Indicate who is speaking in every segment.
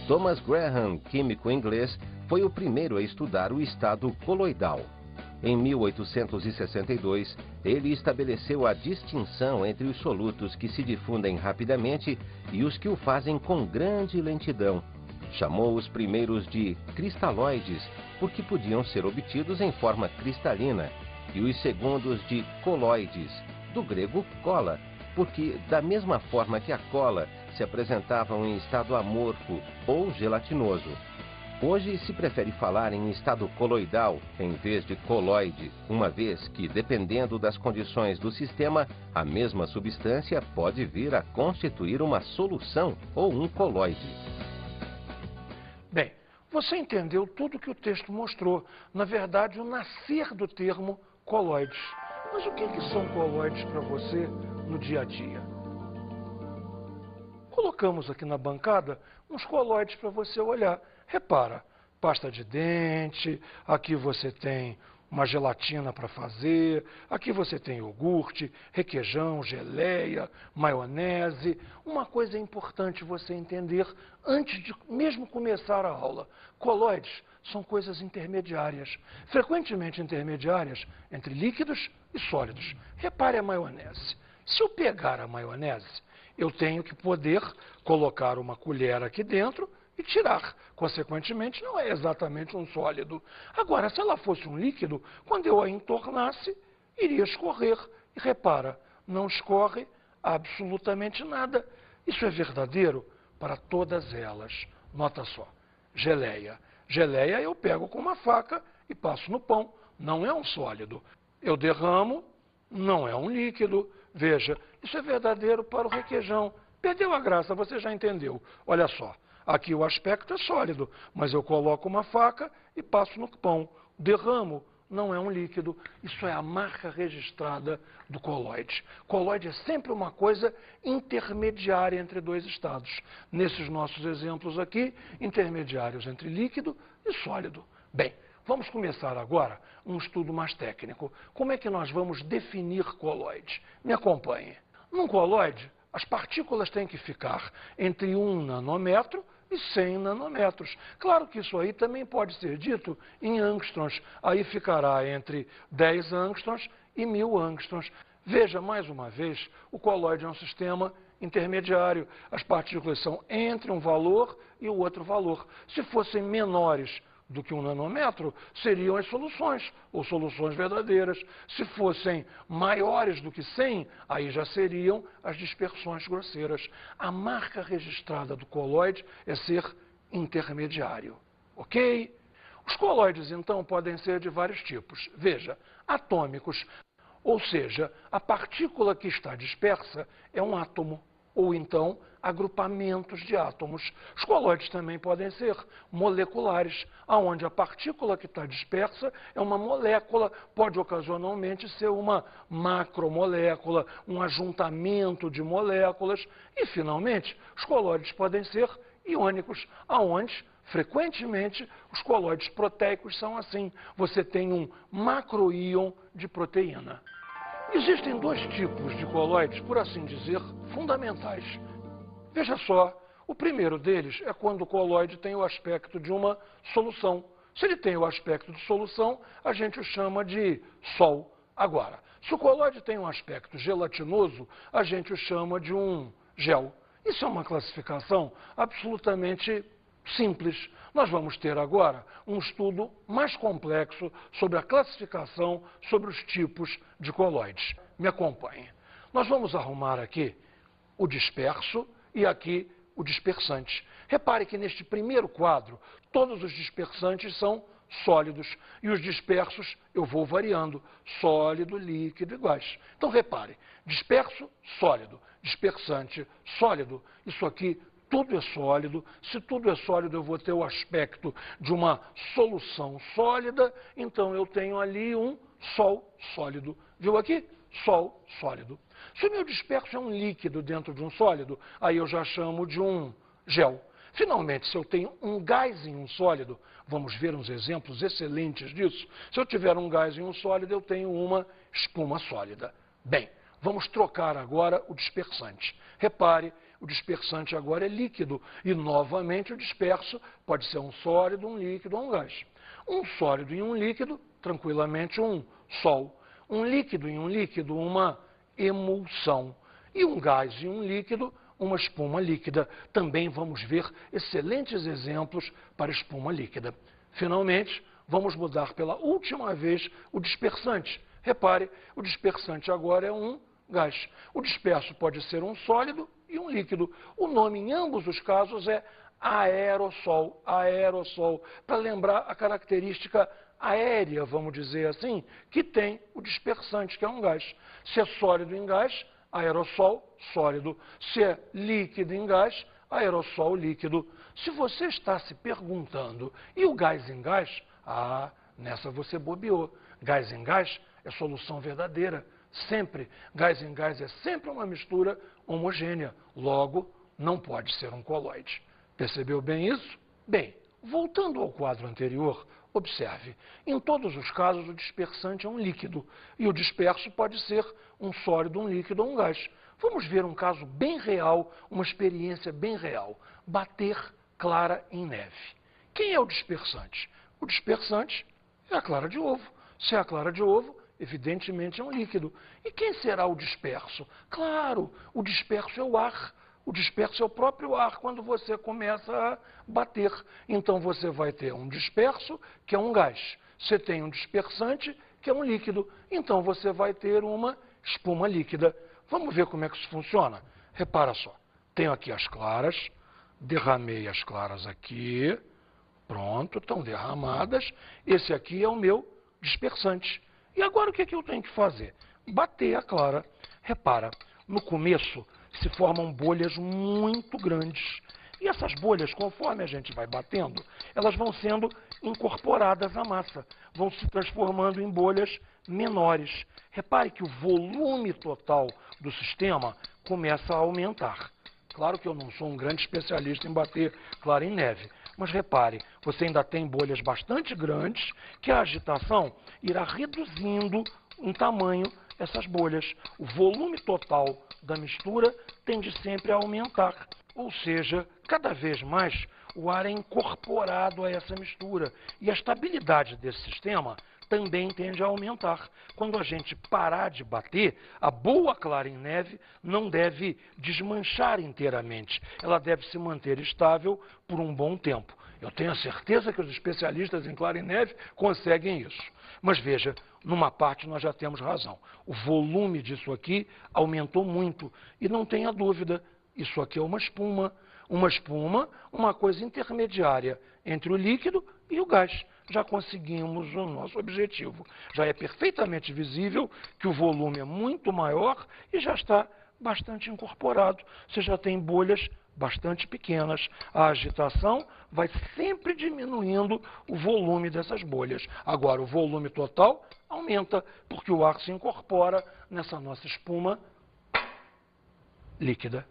Speaker 1: Thomas Graham, químico inglês, foi o primeiro a estudar o estado coloidal. Em 1862, ele estabeleceu a distinção entre os solutos que se difundem rapidamente e os que o fazem com grande lentidão. Chamou os primeiros de cristalóides, porque podiam ser obtidos em forma cristalina, e os segundos de coloides, do grego cola, porque da mesma forma que a cola se apresentavam em estado amorfo ou gelatinoso. Hoje se prefere falar em estado coloidal em vez de coloide, uma vez que, dependendo das condições do sistema, a mesma substância pode vir a constituir uma solução ou um coloide.
Speaker 2: Bem, você entendeu tudo que o texto mostrou. Na verdade, o nascer do termo coloides. Mas o que são coloides para você no dia a dia? Colocamos aqui na bancada uns coloides para você olhar. Repara, pasta de dente, aqui você tem uma gelatina para fazer, aqui você tem iogurte, requeijão, geleia, maionese. Uma coisa importante você entender antes de mesmo começar a aula. Coloides são coisas intermediárias, frequentemente intermediárias entre líquidos e sólidos. Repare a maionese. Se eu pegar a maionese, eu tenho que poder colocar uma colher aqui dentro e tirar. Consequentemente, não é exatamente um sólido. Agora, se ela fosse um líquido, quando eu a entornasse, iria escorrer. E repara, não escorre absolutamente nada. Isso é verdadeiro para todas elas. Nota só, geleia. Geleia eu pego com uma faca e passo no pão. Não é um sólido. Eu derramo, não é um líquido. Veja, isso é verdadeiro para o requeijão. Perdeu a graça, você já entendeu. Olha só. Aqui o aspecto é sólido, mas eu coloco uma faca e passo no pão. Derramo, não é um líquido. Isso é a marca registrada do coloide. Coloide é sempre uma coisa intermediária entre dois estados. Nesses nossos exemplos aqui, intermediários entre líquido e sólido. Bem, vamos começar agora um estudo mais técnico. Como é que nós vamos definir coloide? Me acompanhe. Num coloide, as partículas têm que ficar entre 1 nanômetro e 100 nanômetros. Claro que isso aí também pode ser dito em angstroms. Aí ficará entre 10 angstroms e 1000 angstroms. Veja, mais uma vez, o coloide é um sistema intermediário. As partículas são entre um valor e o outro valor. Se fossem menores do que 1 nanômetro, seriam as soluções, ou soluções verdadeiras. Se fossem maiores do que 100, aí já seriam as dispersões grosseiras. A marca registrada do coloide é ser intermediário. Ok? Os coloides, então, podem ser de vários tipos. Veja, atômicos, ou seja, a partícula que está dispersa é um átomo, ou então agrupamentos de átomos. Os coloides também podem ser moleculares, onde a partícula que está dispersa é uma molécula, pode ocasionalmente ser uma macromolécula, um ajuntamento de moléculas. E, finalmente, os coloides podem ser iônicos, onde, frequentemente, os coloides proteicos são assim. Você tem um macroíon de proteína. Existem dois tipos de coloides, por assim dizer, fundamentais. Veja só, o primeiro deles é quando o coloide tem o aspecto de uma solução. Se ele tem o aspecto de solução, a gente o chama de sol. Agora, se o coloide tem um aspecto gelatinoso, a gente o chama de um gel. Isso é uma classificação absolutamente simples. Nós vamos ter agora um estudo mais complexo sobre a classificação, sobre os tipos de coloides. Me acompanhe. Nós vamos arrumar aqui o disperso e aqui o dispersante. Repare que neste primeiro quadro, todos os dispersantes são sólidos e os dispersos eu vou variando, sólido, líquido, iguais. Então repare, disperso, sólido, dispersante, sólido. Isso aqui tudo é sólido. Se tudo é sólido, eu vou ter o aspecto de uma solução sólida, então eu tenho ali um sol sólido. Viu aqui? Sol sólido. Se o meu disperso é um líquido dentro de um sólido, aí eu já chamo de um gel. Finalmente, se eu tenho um gás em um sólido, vamos ver uns exemplos excelentes disso. Se eu tiver um gás em um sólido, eu tenho uma espuma sólida. Bem, vamos trocar agora o dispersante. Repare, O dispersante agora é líquido e, novamente, o disperso pode ser um sólido, um líquido ou um gás. Um sólido e um líquido, tranquilamente, um sol. Um líquido e um líquido, uma emulsão. E um gás e um líquido, uma espuma líquida. Também vamos ver excelentes exemplos para espuma líquida. Finalmente, vamos mudar pela última vez o dispersante. Repare, o dispersante agora é um gás. O disperso pode ser um sólido e um líquido. O nome em ambos os casos é aerossol. Aerossol, para lembrar a característica aérea, vamos dizer assim, que tem o dispersante, que é um gás. Se é sólido em gás, aerossol, sólido. Se é líquido em gás, aerossol, líquido. Se você está se perguntando, e o gás em gás? Ah, nessa você bobeou. Gás em gás é solução verdadeira. Sempre. Gás em gás é sempre uma mistura homogênea. Logo, não pode ser um coloide. Percebeu bem isso? Bem, voltando ao quadro anterior, observe. Em todos os casos, o dispersante é um líquido. E o disperso pode ser um sólido, um líquido ou um gás. Vamos ver um caso bem real, uma experiência bem real. Bater clara em neve. Quem é o dispersante? O dispersante é a clara de ovo. Se é a clara de ovo, evidentemente é um líquido. E quem será o disperso? Claro, o disperso é o ar. O disperso é o próprio ar quando você começa a bater. Então você vai ter um disperso, que é um gás. Você tem um dispersante, que é um líquido. Então você vai ter uma espuma líquida. Vamos ver como é que isso funciona? Repara só. Tenho aqui as claras, derramei as claras aqui. Pronto, estão derramadas. Esse aqui é o meu dispersante. E agora o que é que eu tenho que fazer? Bater a clara. Repara, no começo se formam bolhas muito grandes. E essas bolhas, conforme a gente vai batendo, elas vão sendo incorporadas à massa. Vão se transformando em bolhas menores. Repare que o volume total do sistema começa a aumentar. Claro que eu não sou um grande especialista em bater clara em neve. Mas repare, você ainda tem bolhas bastante grandes que a agitação irá reduzindo em tamanho essas bolhas. O volume total da mistura tende sempre a aumentar. Ou seja, cada vez mais o ar é incorporado a essa mistura. E a estabilidade desse sistema também tende a aumentar. Quando a gente parar de bater, a boa clara em neve não deve desmanchar inteiramente. Ela deve se manter estável por um bom tempo. Eu tenho a certeza que os especialistas em clara em neve conseguem isso. Mas veja, numa parte nós já temos razão. O volume disso aqui aumentou muito. E não tenha dúvida, isso aqui é uma espuma. Uma espuma, uma coisa intermediária entre o líquido e o gás. Já conseguimos o nosso objetivo. Já é perfeitamente visível que o volume é muito maior e já está bastante incorporado. Você já tem bolhas bastante pequenas. A agitação vai sempre diminuindo o volume dessas bolhas. Agora, o volume total aumenta, porque o ar se incorpora nessa nossa espuma líquida.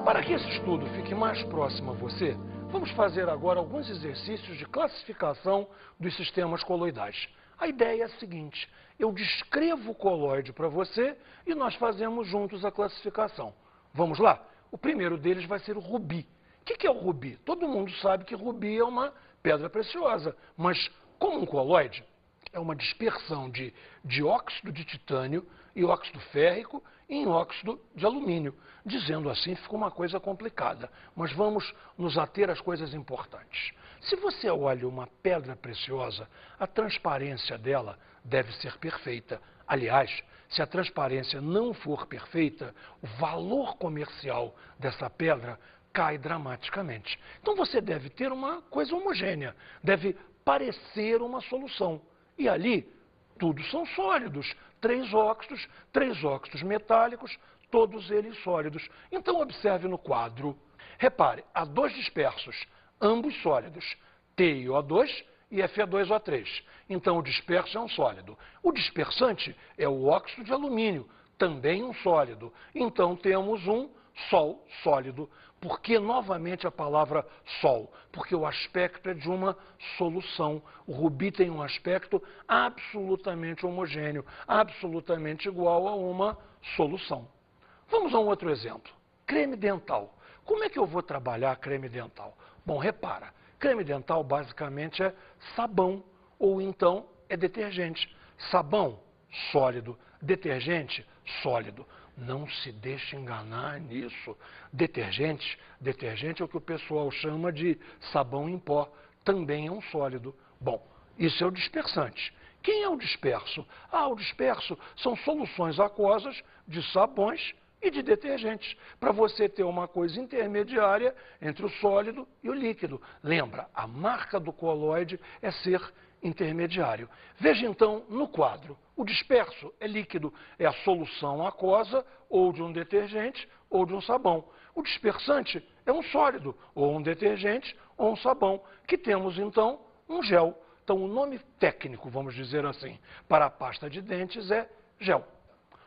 Speaker 2: Para que esse estudo fique mais próximo a você, vamos fazer agora alguns exercícios de classificação dos sistemas coloidais. A ideia é a seguinte: eu descrevo o coloide para você e nós fazemos juntos a classificação. Vamos lá? O primeiro deles vai ser o rubi. O que é o rubi? Todo mundo sabe que rubi é uma pedra preciosa, mas como um coloide, é uma dispersão de dióxido de titânio e óxido férrico em óxido de alumínio. Dizendo assim, fica uma coisa complicada, mas vamos nos ater às coisas importantes. Se você olha uma pedra preciosa, a transparência dela deve ser perfeita. Aliás, se a transparência não for perfeita, o valor comercial dessa pedra cai dramaticamente. Então você deve ter uma coisa homogênea, deve parecer uma solução. E ali, tudo são sólidos, três óxidos metálicos, todos eles sólidos. Então observe no quadro. Repare, há dois dispersos, ambos sólidos, TiO2 e Fe2O3. Então o disperso é um sólido. O dispersante é o óxido de alumínio, também um sólido. Então temos um sol sólido. Por que novamente a palavra sol? Porque o aspecto é de uma solução. O rubi tem um aspecto absolutamente homogêneo, absolutamente igual a uma solução. Vamos a um outro exemplo. Creme dental. Como é que eu vou trabalhar creme dental? Bom, repara, creme dental basicamente é sabão ou então é detergente. Sabão, sólido. Detergente, sólido. Não se deixe enganar nisso. Detergente é o que o pessoal chama de sabão em pó. Também é um sólido. Bom, isso é o dispersante. Quem é o disperso? O disperso são soluções aquosas de sabões e de detergentes, para você ter uma coisa intermediária entre o sólido e o líquido. Lembra, a marca do coloide é ser intermediário. Veja então no quadro, o disperso é líquido, é a solução aquosa ou de um detergente ou de um sabão. O dispersante é um sólido, ou um detergente ou um sabão, que temos então um gel. Então o nome técnico, vamos dizer assim, para a pasta de dentes é gel.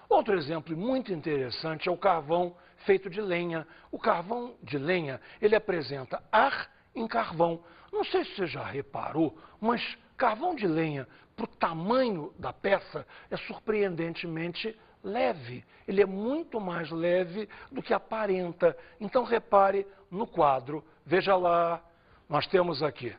Speaker 2: Outro exemplo muito interessante é o carvão feito de lenha. O carvão de lenha, ele apresenta ar em carvão. Não sei se você já reparou, mas carvão de lenha, para o tamanho da peça, é surpreendentemente leve. Ele é muito mais leve do que aparenta. Então repare no quadro. Veja lá, nós temos aqui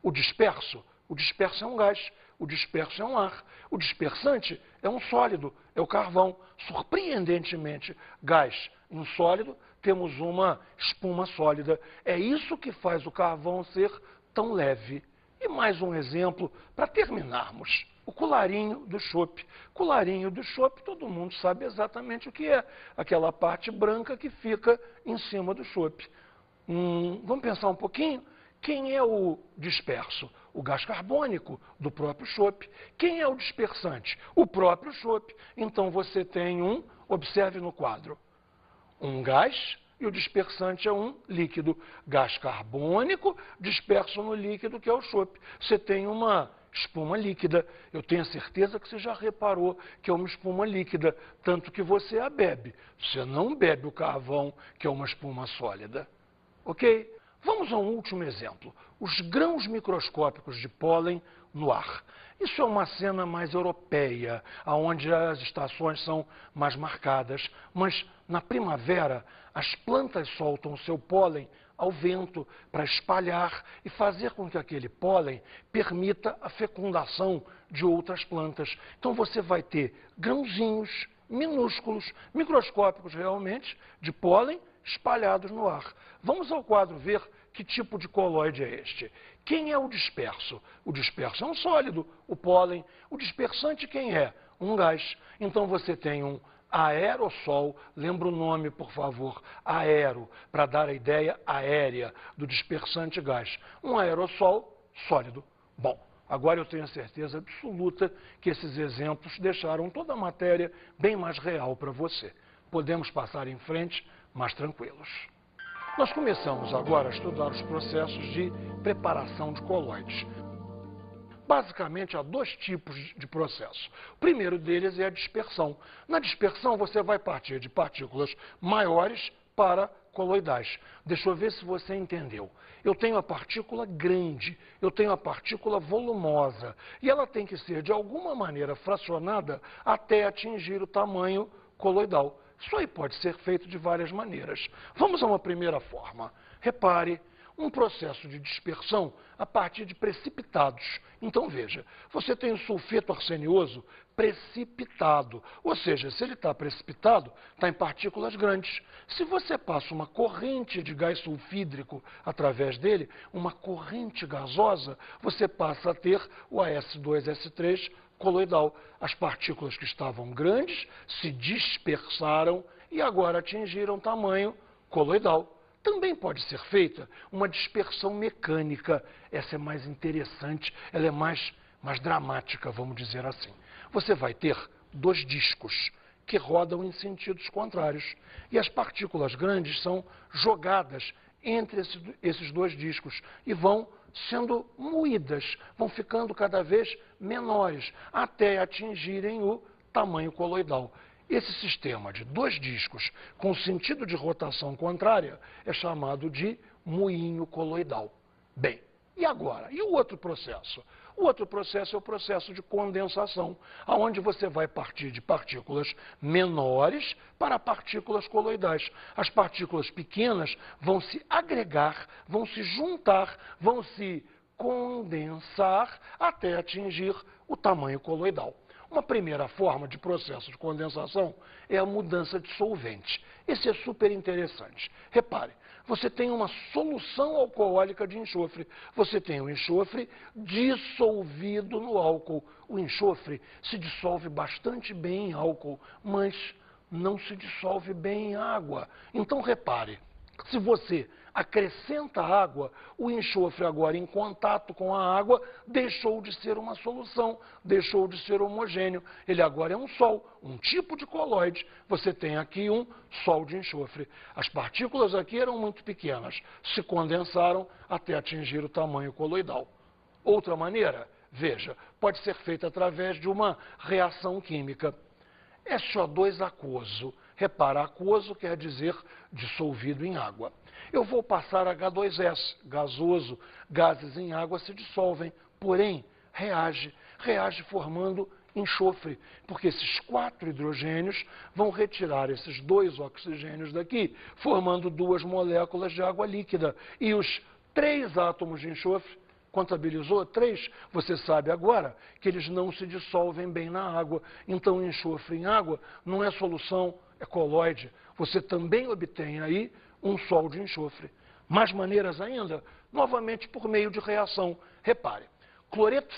Speaker 2: o disperso. O disperso é um gás, o disperso é um ar. O dispersante é um sólido, é o carvão. Surpreendentemente, gás e um sólido, temos uma espuma sólida. É isso que faz o carvão ser tão leve. E mais um exemplo para terminarmos. O colarinho do chope. Colarinho do chope, todo mundo sabe exatamente o que é. Aquela parte branca que fica em cima do chope. Vamos pensar um pouquinho? Quem é o disperso? O gás carbônico do próprio chope. Quem é o dispersante? O próprio chope. Então você tem observe no quadro, um gás e o dispersante é um líquido. Gás carbônico disperso no líquido, que é o chope. Você tem uma espuma líquida. Eu tenho certeza que você já reparou que é uma espuma líquida, tanto que você a bebe. Você não bebe o carvão, que é uma espuma sólida. Ok? Vamos a um último exemplo. Os grãos microscópicos de pólen no ar. Isso é uma cena mais europeia, onde as estações são mais marcadas. Mas na primavera, as plantas soltam seu pólen ao vento para espalhar e fazer com que aquele pólen permita a fecundação de outras plantas. Então você vai ter grãozinhos minúsculos, microscópicos realmente, de pólen espalhados no ar. Vamos ao quadro ver que tipo de coloide é este. Quem é o disperso? O disperso é um sólido, o pólen. O dispersante quem é? Um gás. Então você tem um aerossol, lembra o nome, por favor, aero, para dar a ideia aérea do dispersante gás. Um aerossol sólido. Bom, agora eu tenho a certeza absoluta que esses exemplos deixaram toda a matéria bem mais real para você. Podemos passar em frente mais tranquilos. Nós começamos agora a estudar os processos de preparação de coloides. Basicamente, há dois tipos de processo. O primeiro deles é a dispersão. Na dispersão, você vai partir de partículas maiores para coloidais. Deixa eu ver se você entendeu. Eu tenho a partícula grande, eu tenho a partícula volumosa, e ela tem que ser, de alguma maneira, fracionada até atingir o tamanho coloidal. Isso aí pode ser feito de várias maneiras. Vamos a uma primeira forma. Repare, um processo de dispersão a partir de precipitados. Então veja, você tem o sulfeto arsenioso precipitado, ou seja, se ele está precipitado, está em partículas grandes. Se você passa uma corrente de gás sulfídrico através dele, uma corrente gasosa, você passa a ter o AS2S3 coloidal. As partículas que estavam grandes se dispersaram e agora atingiram tamanho coloidal. Também pode ser feita uma dispersão mecânica. Essa é mais interessante, ela é mais dramática, vamos dizer assim. Você vai ter dois discos que rodam em sentidos contrários. E as partículas grandes são jogadas entre esses dois discos e vão sendo moídas, vão ficando cada vez menores, até atingirem o tamanho coloidal. Esse sistema de dois discos com sentido de rotação contrária é chamado de moinho coloidal. Bem, e agora? E o outro processo? O outro processo é o processo de condensação, onde você vai partir de partículas menores para partículas coloidais. As partículas pequenas vão se agregar, vão se juntar, vão se condensar até atingir o tamanho coloidal. Uma primeira forma de processo de condensação é a mudança de solvente. Esse é super interessante. Repare, você tem uma solução alcoólica de enxofre. Você tem o enxofre dissolvido no álcool. O enxofre se dissolve bastante bem em álcool, mas não se dissolve bem em água. Então, repare, se você acrescenta água, o enxofre agora em contato com a água deixou de ser uma solução, deixou de ser homogêneo. Ele agora é um sol, um tipo de coloide. Você tem aqui um sol de enxofre. As partículas aqui eram muito pequenas, se condensaram até atingir o tamanho coloidal. Outra maneira, veja, pode ser feita através de uma reação química. SO2 aquoso. Repara, aquoso quer dizer dissolvido em água. Eu vou passar H2S, gasoso. Gases em água se dissolvem, porém, reage formando enxofre, porque esses 4 hidrogênios vão retirar esses 2 oxigênios daqui, formando 2 moléculas de água líquida. E os 3 átomos de enxofre, contabilizou 3, você sabe agora que eles não se dissolvem bem na água. Então, enxofre em água não é solução, é coloide. Você também obtém aí um sol de enxofre. Mais maneiras ainda, novamente por meio de reação. Repare, cloreto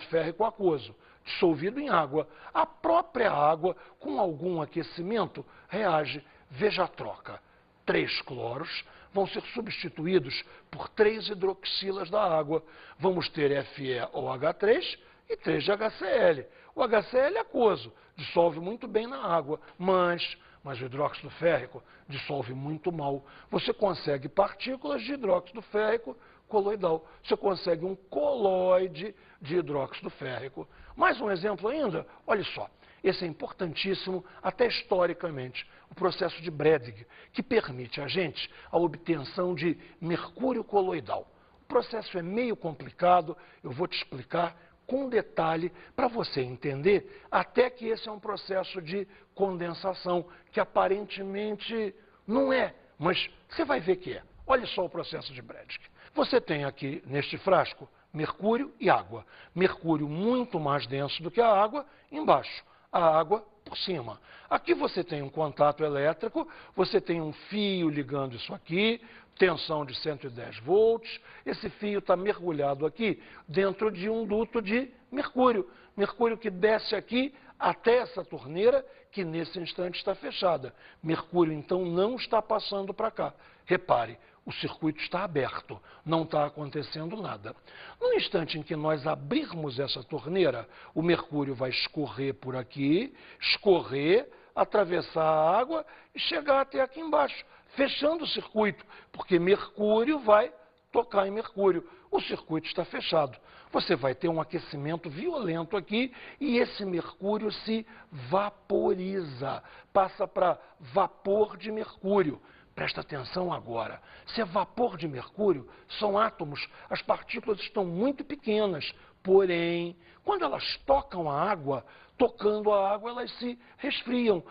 Speaker 2: férrico aquoso, dissolvido em água. A própria água, com algum aquecimento, reage. Veja a troca. 3 cloros vão ser substituídos por 3 hidroxilas da água. Vamos ter FeOH3 e 3 de HCl. O HCl é aquoso, dissolve muito bem na água, mas o hidróxido férrico dissolve muito mal. Você consegue partículas de hidróxido férrico coloidal. Você consegue um coloide de hidróxido férrico. Mais um exemplo ainda, olha só. Esse é importantíssimo, até historicamente, o processo de Bredig, que permite a gente a obtenção de mercúrio coloidal. O processo é meio complicado, eu vou te explicar com detalhe para você entender até que esse é um processo de condensação, que aparentemente não é, mas você vai ver que é. Olha só o processo de Bredig. Você tem aqui, neste frasco, mercúrio e água. Mercúrio muito mais denso do que a água embaixo. A água por cima. Aqui você tem um contato elétrico, você tem um fio ligando isso aqui, tensão de 110 volts, esse fio está mergulhado aqui dentro de um duto de mercúrio. Mercúrio que desce aqui até essa torneira, que nesse instante está fechada. Mercúrio, então, não está passando para cá. Repare, o circuito está aberto, não está acontecendo nada. No instante em que nós abrirmos essa torneira, o mercúrio vai escorrer por aqui, escorrer, atravessar a água e chegar até aqui embaixo, fechando o circuito, porque mercúrio vai tocar em mercúrio. O circuito está fechado. Você vai ter um aquecimento violento aqui e esse mercúrio se vaporiza, passa para vapor de mercúrio. Presta atenção agora. Se é vapor de mercúrio, são átomos, as partículas estão muito pequenas. Porém, quando elas tocam a água, tocando a água, elas se resfriam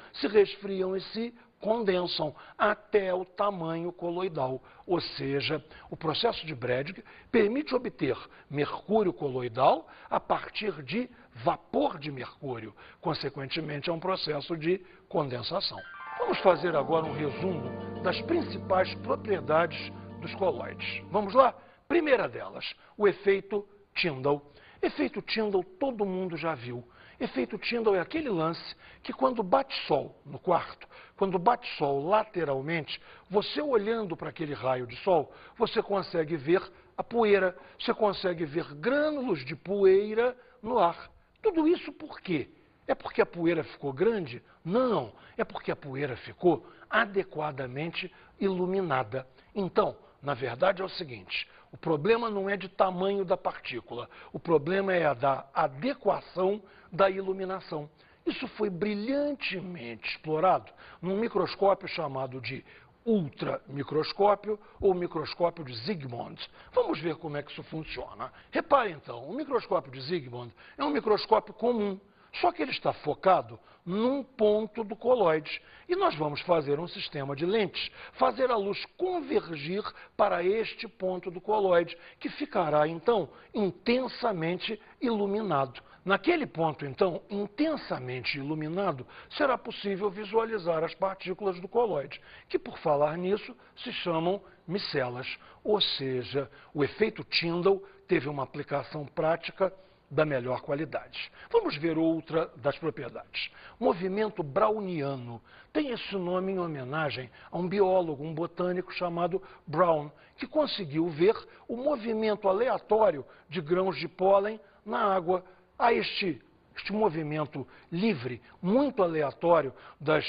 Speaker 2: e se condensam até o tamanho coloidal. Ou seja, o processo de Bredig permite obter mercúrio coloidal a partir de vapor de mercúrio. Consequentemente, é um processo de condensação. Vamos fazer agora um resumo das principais propriedades dos coloides. Vamos lá? Primeira delas, o efeito Tyndall. Efeito Tyndall todo mundo já viu. Efeito Tyndall é aquele lance que quando bate sol no quarto, quando bate sol lateralmente, você olhando para aquele raio de sol, você consegue ver a poeira, você consegue ver grânulos de poeira no ar. Tudo isso por quê? É porque a poeira ficou grande? Não, é porque a poeira ficou adequadamente iluminada. Então, na verdade é o seguinte, o problema não é de tamanho da partícula, o problema é da adequação da iluminação. Isso foi brilhantemente explorado num microscópio chamado de ultramicroscópio ou microscópio de Zygmunt. Vamos ver como é que isso funciona. Repare então, o microscópio de Zygmunt é um microscópio comum, só que ele está focado num ponto do coloide. E nós vamos fazer um sistema de lentes, fazer a luz convergir para este ponto do coloide, que ficará então intensamente iluminado. Naquele ponto, então, intensamente iluminado, será possível visualizar as partículas do coloide, que, por falar nisso, se chamam micelas. Ou seja, o efeito Tyndall teve uma aplicação prática da melhor qualidade. Vamos ver outra das propriedades. Movimento browniano. Tem esse nome em homenagem a um biólogo, um botânico chamado Brown, que conseguiu ver o movimento aleatório de grãos de pólen na água. Há este movimento livre, muito aleatório, das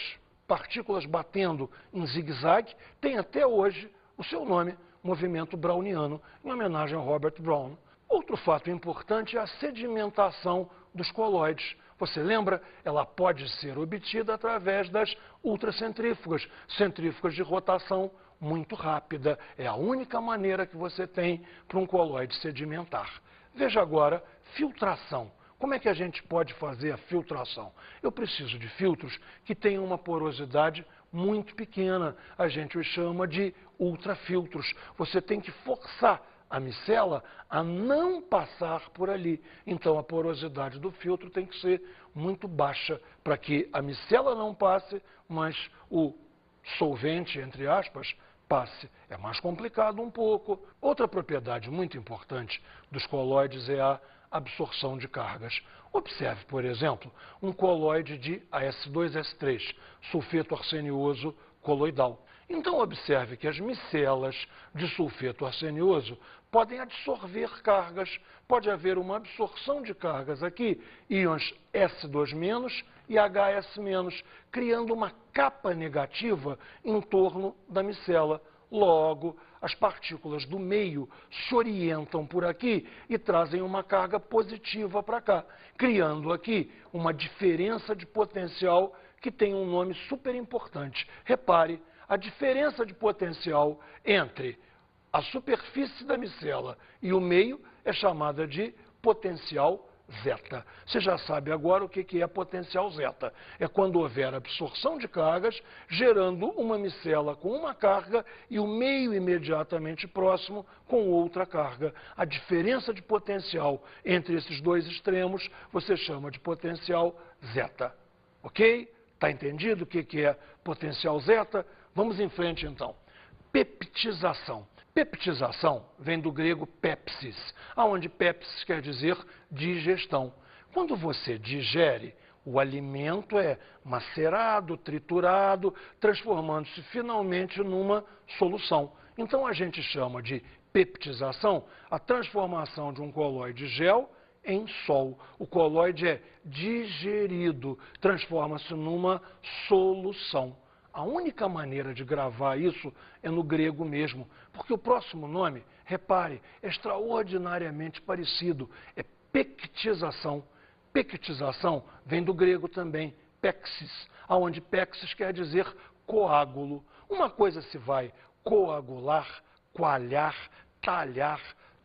Speaker 2: partículas batendo em zigue-zague, tem até hoje o seu nome, movimento browniano, em homenagem a Robert Brown. Outro fato importante é a sedimentação dos coloides. Você lembra? Ela pode ser obtida através das ultracentrífugas, centrífugas de rotação muito rápida. É a única maneira que você tem para um coloide sedimentar. Veja agora, filtração. Como é que a gente pode fazer a filtração? Eu preciso de filtros que tenham uma porosidade muito pequena. A gente os chama de ultrafiltros. Você tem que forçar a micela a não passar por ali. Então, a porosidade do filtro tem que ser muito baixa para que a micela não passe, mas o solvente, entre aspas, passe. É mais complicado um pouco. Outra propriedade muito importante dos coloides é a absorção de cargas. Observe, por exemplo, um coloide de AS2S3, sulfeto arsenioso coloidal. Então, observe que as micelas de sulfeto arsenioso podem absorver cargas. Pode haver uma absorção de cargas aqui, íons S2- e HS-, criando uma capa negativa em torno da micela. Logo, as partículas do meio se orientam por aqui e trazem uma carga positiva para cá, criando aqui uma diferença de potencial que tem um nome super importante. Repare, a diferença de potencial entre a superfície da micela e o meio é chamada de potencial zeta. Você já sabe agora o que é potencial zeta. É quando houver absorção de cargas, gerando uma micela com uma carga e o meio imediatamente próximo com outra carga. A diferença de potencial entre esses dois extremos você chama de potencial zeta. Ok? Está entendido o que é potencial zeta? Vamos em frente então. Peptização. Peptização vem do grego pepsis, onde pepsis quer dizer digestão. Quando você digere, o alimento é macerado, triturado, transformando-se finalmente numa solução. Então a gente chama de peptização a transformação de um coloide gel em sol. O coloide é digerido, transforma-se numa solução. A única maneira de gravar isso é no grego mesmo, porque o próximo nome, repare, é extraordinariamente parecido, é pectização. Pectização vem do grego também, pexis, onde pexis quer dizer coágulo. Uma coisa se vai coagular, coalhar, talhar,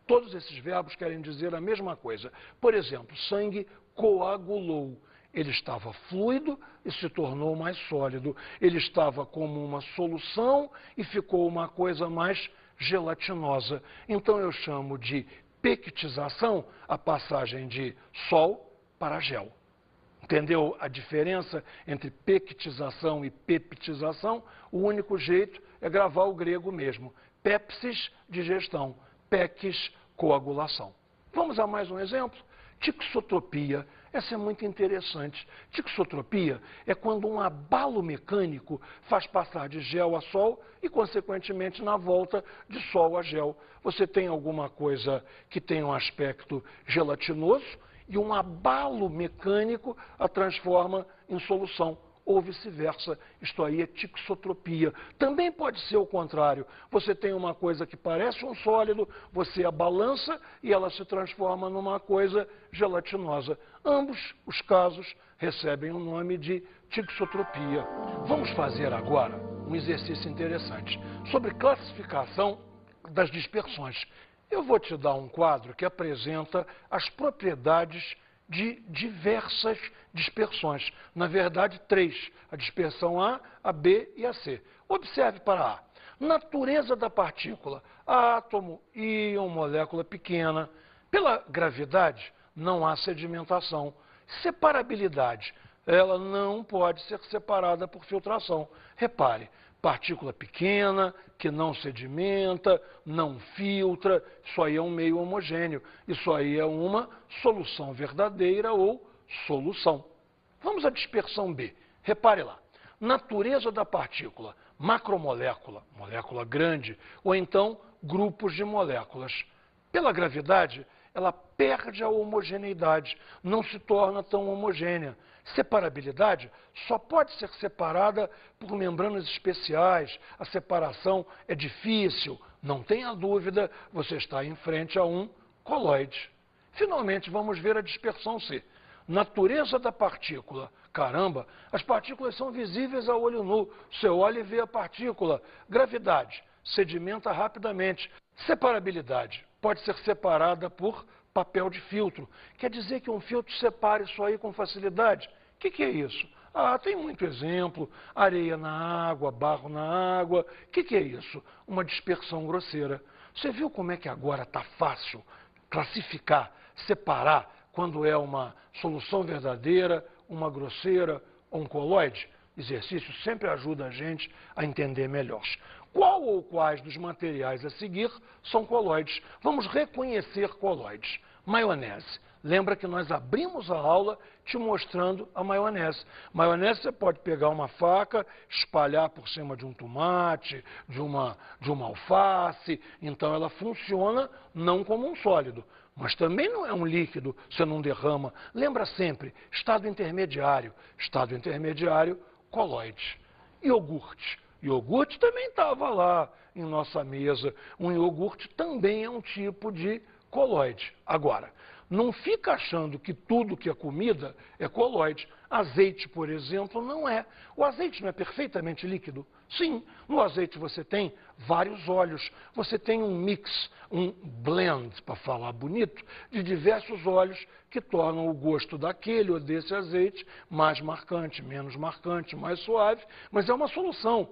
Speaker 2: todos esses verbos querem dizer a mesma coisa. Por exemplo, sangue coagulou. Ele estava fluido e se tornou mais sólido. Ele estava como uma solução e ficou uma coisa mais gelatinosa. Então eu chamo de pectização a passagem de sol para gel. Entendeu a diferença entre pectização e peptização? O único jeito é gravar o grego mesmo. Pepsis, digestão. Peques, coagulação. Vamos a mais um exemplo? Tixotropia. Essa é muito interessante. Tixotropia é quando um abalo mecânico faz passar de gel a sol e, consequentemente, na volta de sol a gel. Você tem alguma coisa que tem um aspecto gelatinoso e um abalo mecânico a transforma em solução. Ou vice-versa, isto aí é tixotropia. Também pode ser o contrário. Você tem uma coisa que parece um sólido, você a balança e ela se transforma numa coisa gelatinosa. Ambos os casos recebem o nome de tixotropia. Vamos fazer agora um exercício interessante. Sobre classificação das dispersões. Eu vou te dar um quadro que apresenta as propriedades de diversas dispersões. Na verdade, 3. A dispersão A, a B e a C. Observe para A. Natureza da partícula. Átomo, íon, molécula pequena. Pela gravidade, não há sedimentação. Separabilidade. Ela não pode ser separada por filtração. Repare, partícula pequena, que não sedimenta, não filtra, isso aí é um meio homogêneo. Isso aí é uma solução verdadeira ou solução. Vamos à dispersão B. Repare lá. Natureza da partícula. Macromolécula, molécula grande, ou então grupos de moléculas. Pela gravidade, ela perde a homogeneidade, não se torna tão homogênea. Separabilidade só pode ser separada por membranas especiais. A separação é difícil, não tenha dúvida, você está em frente a um coloide. Finalmente, vamos ver a dispersão C. Natureza da partícula. Caramba, as partículas são visíveis a olho nu. Você olha e vê a partícula. Gravidade. Sedimenta rapidamente. Separabilidade. Pode ser separada por papel de filtro. Quer dizer que um filtro separa isso aí com facilidade? O que é isso? Ah, tem muito exemplo. Areia na água, barro na água. O que é isso? Uma dispersão grosseira. Você viu como é que agora está fácil classificar, separar quando é uma solução verdadeira, uma grosseira ou um coloide? Exercício sempre ajuda a gente a entender melhor. Qual ou quais dos materiais a seguir são coloides? Vamos reconhecer coloides. Maionese. Lembra que nós abrimos a aula te mostrando a maionese. Maionese você pode pegar uma faca, espalhar por cima de um tomate, de uma alface. Então ela funciona não como um sólido, mas também não é um líquido, você não derrama. Lembra sempre, estado intermediário. Estado intermediário, coloide. Iogurte. Iogurte também estava lá em nossa mesa. Um iogurte também é um tipo de coloide. Agora, não fica achando que tudo que é comida é coloide. Azeite, por exemplo, não é. O azeite não é perfeitamente líquido? Sim, no azeite você tem vários óleos. Você tem um mix, um blend, para falar bonito, de diversos óleos que tornam o gosto daquele ou desse azeite mais marcante, menos marcante, mais suave. Mas é uma solução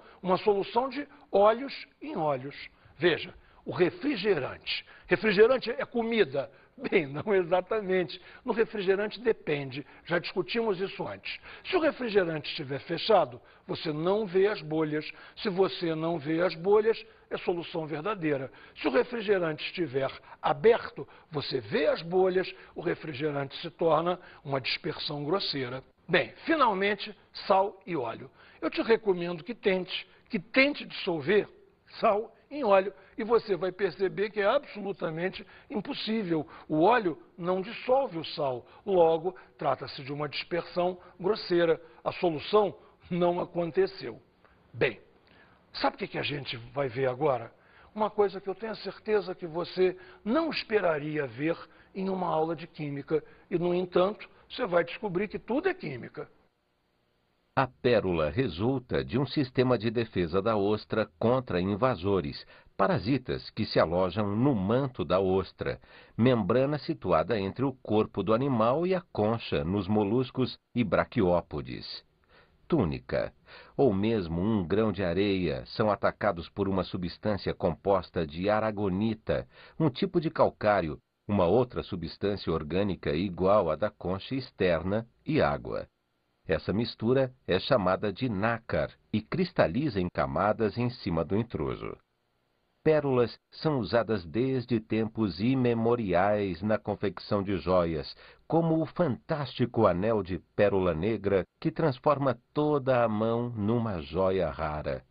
Speaker 2: de óleos em óleos. Veja, o refrigerante. Refrigerante é comida? Bem, não exatamente. No refrigerante depende, já discutimos isso antes. Se o refrigerante estiver fechado, você não vê as bolhas. Se você não vê as bolhas, é solução verdadeira. Se o refrigerante estiver aberto, você vê as bolhas, o refrigerante se torna uma dispersão grosseira. Bem, finalmente, sal e óleo. Eu te recomendo que tente dissolver sal em óleo, e você vai perceber que é absolutamente impossível. O óleo não dissolve o sal, logo trata-se de uma dispersão grosseira. A solução não aconteceu. Bem, sabe o que a gente vai ver agora? Uma coisa que eu tenho certeza que você não esperaria ver em uma aula de química, e no entanto, você vai descobrir que tudo é química.
Speaker 1: A pérola resulta de um sistema de defesa da ostra contra invasores, parasitas que se alojam no manto da ostra, membrana situada entre o corpo do animal e a concha nos moluscos e braquiópodes. Túnica, ou mesmo um grão de areia, são atacados por uma substância composta de aragonita, um tipo de calcário, uma outra substância orgânica igual à da concha externa e água. Essa mistura é chamada de nácar e cristaliza em camadas em cima do intruso. Pérolas são usadas desde tempos imemoriais na confecção de joias, como o fantástico anel de pérola negra que transforma toda a mão numa joia rara.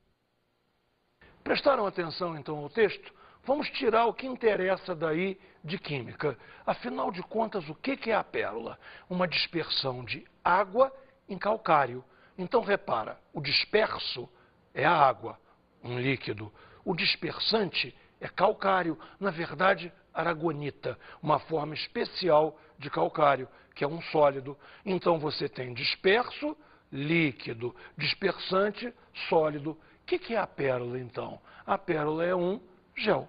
Speaker 2: Prestaram atenção então ao texto? Vamos tirar o que interessa daí de química. Afinal de contas, o que é a pérola? Uma dispersão de água em calcário. Então repara, o disperso é a água, um líquido. O dispersante é calcário, na verdade, aragonita, uma forma especial de calcário, que é um sólido. Então você tem disperso, líquido, dispersante, sólido. O que é a pérola, então? A pérola é um gel.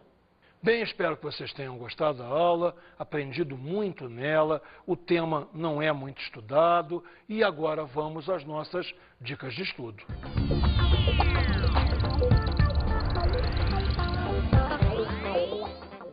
Speaker 2: Bem, espero que vocês tenham gostado da aula, aprendido muito nela, o tema não é muito estudado e agora vamos às nossas dicas de estudo.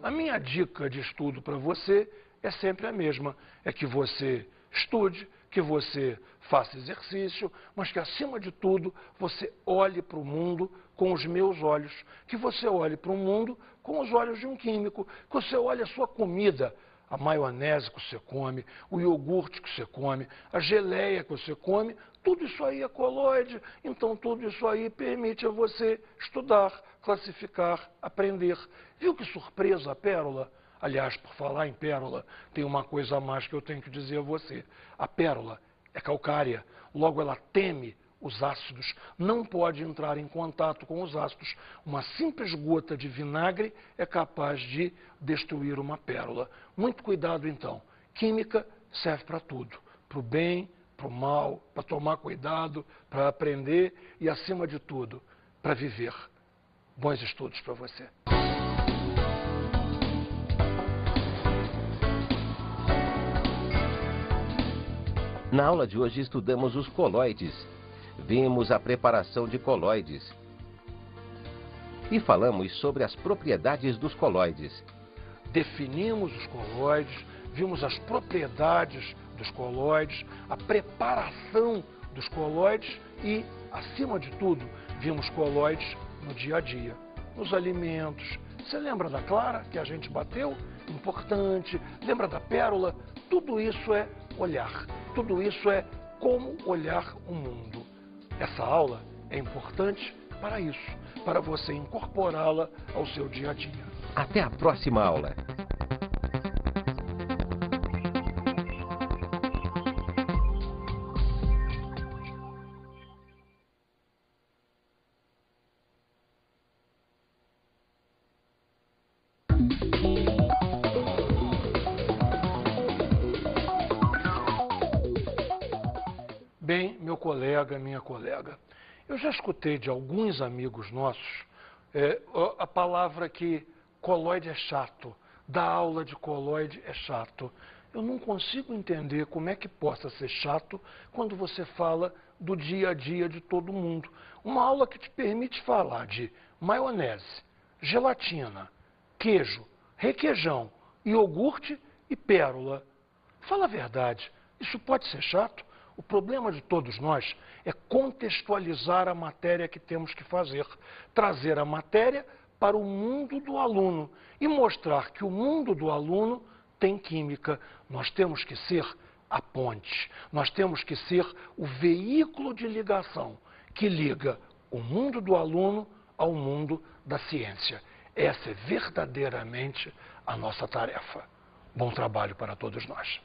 Speaker 2: A minha dica de estudo para você é sempre a mesma, é que você estude, que você faça exercício, mas que, acima de tudo, você olhe para o mundo com os meus olhos, que você olhe para o mundo com os olhos de um químico, que você olhe a sua comida, a maionese que você come, o iogurte que você come, a geleia que você come, tudo isso aí é coloide, então tudo isso aí permite a você estudar, classificar, aprender. Viu que surpresa a pérola? Aliás, por falar em pérola, tem uma coisa a mais que eu tenho que dizer a você. A pérola é calcária, logo ela teme os ácidos, não pode entrar em contato com os ácidos. Uma simples gota de vinagre é capaz de destruir uma pérola. Muito cuidado, então. Química serve para tudo, para o bem, para o mal, para tomar cuidado, para aprender e, acima de tudo, para viver. Bons estudos para você.
Speaker 1: Na aula de hoje estudamos os coloides. Vimos a preparação de coloides. E falamos sobre as propriedades dos coloides.
Speaker 2: Definimos os coloides, vimos as propriedades dos coloides, a preparação dos coloides e, acima de tudo, vimos coloides no dia a dia, nos alimentos. Você lembra da clara que a gente bateu? Importante. Lembra da pérola? Tudo isso é olhar. Tudo isso é como olhar o mundo. Essa aula é importante para isso, para você incorporá-la ao seu dia a dia.
Speaker 1: Até a próxima aula!
Speaker 2: Bem, meu colega, minha colega, eu já escutei de alguns amigos nossos a palavra que coloide é chato, dar aula de coloide é chato. Eu não consigo entender como é que possa ser chato quando você fala do dia a dia de todo mundo. Uma aula que te permite falar de maionese, gelatina, queijo, requeijão, iogurte e pérola. Fala a verdade, isso pode ser chato? O problema de todos nós é contextualizar a matéria que temos que fazer, trazer a matéria para o mundo do aluno e mostrar que o mundo do aluno tem química. Nós temos que ser a ponte, nós temos que ser o veículo de ligação que liga o mundo do aluno ao mundo da ciência. Essa é verdadeiramente a nossa tarefa. Bom trabalho para todos nós.